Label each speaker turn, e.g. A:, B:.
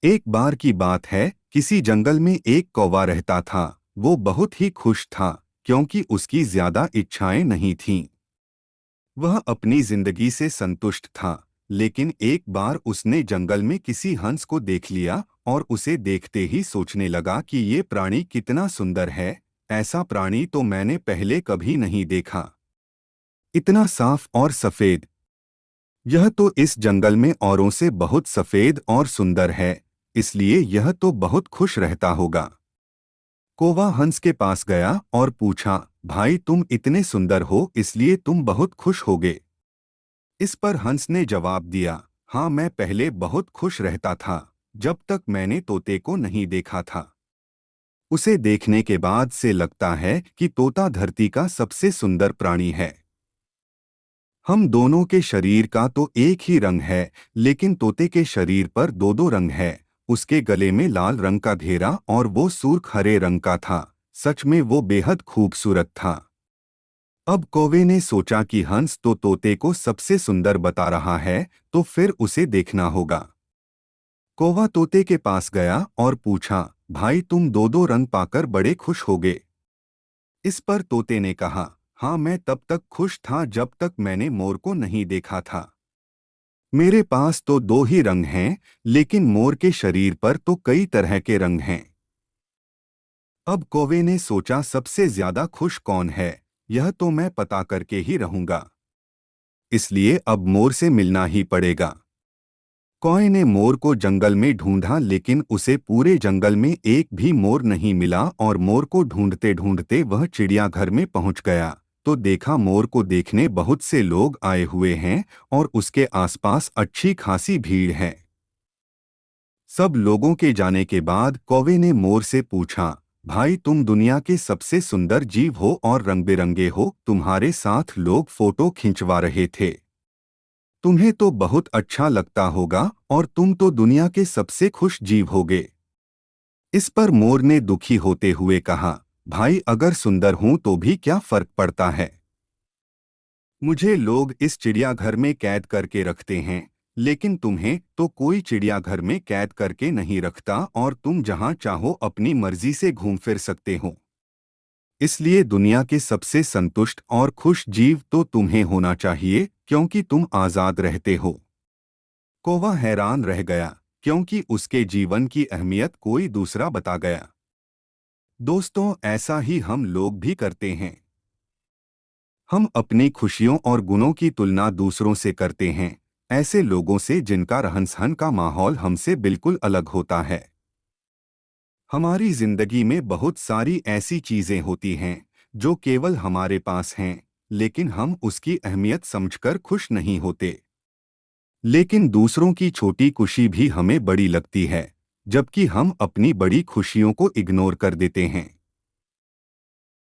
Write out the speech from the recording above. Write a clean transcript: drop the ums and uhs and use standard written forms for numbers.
A: एक बार की बात है, किसी जंगल में एक कौवा रहता था। वो बहुत ही खुश था क्योंकि उसकी ज्यादा इच्छाएं नहीं थीं। वह अपनी जिंदगी से संतुष्ट था। लेकिन एक बार उसने जंगल में किसी हंस को देख लिया और उसे देखते ही सोचने लगा कि ये प्राणी कितना सुंदर है। ऐसा प्राणी तो मैंने पहले कभी नहीं देखा। इतना साफ और सफेद। यह तो इस जंगल में औरों से बहुत सफेद और सुंदर है, इसलिए यह तो बहुत खुश रहता होगा। कौवा हंस के पास गया और पूछा, भाई तुम इतने सुंदर हो इसलिए तुम बहुत खुश होगे। इस पर हंस ने जवाब दिया, हाँ मैं पहले बहुत खुश रहता था, जब तक मैंने तोते को नहीं देखा था। उसे देखने के बाद से लगता है कि तोता धरती का सबसे सुंदर प्राणी है। हम दोनों के शरीर का तो एक ही रंग है, लेकिन तोते के शरीर पर दो दो रंग है। उसके गले में लाल रंग का घेरा और वो सुर्ख हरे रंग का था। सच में वो बेहद खूबसूरत था। अब कौवे ने सोचा कि हंस तो तोते को सबसे सुंदर बता रहा है, तो फिर उसे देखना होगा। कौवा तोते के पास गया और पूछा, भाई तुम दो दो रंग पाकर बड़े खुश होगे। इस पर तोते ने कहा, हाँ मैं तब तक खुश था जब तक मैंने मोर को नहीं देखा था। मेरे पास तो दो ही रंग हैं, लेकिन मोर के शरीर पर तो कई तरह के रंग हैं। अब कौवे ने सोचा सबसे ज्यादा खुश कौन है, यह तो मैं पता करके ही रहूंगा। इसलिए अब मोर से मिलना ही पड़ेगा। कौवे ने मोर को जंगल में ढूंढा, लेकिन उसे पूरे जंगल में एक भी मोर नहीं मिला और मोर को ढूंढते ढूंढते वह चिड़ियाघर में पहुंच गया तो देखा मोर को देखने बहुत से लोग आए हुए हैं और उसके आसपास अच्छी खासी भीड़ है। सब लोगों के जाने के बाद कौवे ने मोर से पूछा, भाई तुम दुनिया के सबसे सुंदर जीव हो और रंग बिरंगे हो, तुम्हारे साथ लोग फोटो खिंचवा रहे थे। तुम्हें तो बहुत अच्छा लगता होगा और तुम तो दुनिया के सबसे खुश जीव होगे। इस पर मोर ने दुखी होते हुए कहा, भाई अगर सुंदर हूं तो भी क्या फर्क पड़ता है। मुझे लोग इस चिड़ियाघर में कैद करके रखते हैं, लेकिन तुम्हें तो कोई चिड़ियाघर में कैद करके नहीं रखता और तुम जहां चाहो अपनी मर्जी से घूम फिर सकते हो। इसलिए दुनिया के सबसे संतुष्ट और खुश जीव तो तुम्हें होना चाहिए, क्योंकि तुम आजाद रहते हो। कौवा हैरान रह गया, क्योंकि उसके जीवन की अहमियत कोई दूसरा बता गया। दोस्तों, ऐसा ही हम लोग भी करते हैं। हम अपनी खुशियों और गुणों की तुलना दूसरों से करते हैं, ऐसे लोगों से जिनका रहन सहन का माहौल हमसे बिल्कुल अलग होता है। हमारी जिंदगी में बहुत सारी ऐसी चीजें होती हैं जो केवल हमारे पास हैं, लेकिन हम उसकी अहमियत समझकर खुश नहीं होते। लेकिन दूसरों की छोटी खुशी भी हमें बड़ी लगती है, जबकि हम अपनी बड़ी खुशियों को इग्नोर कर देते हैं।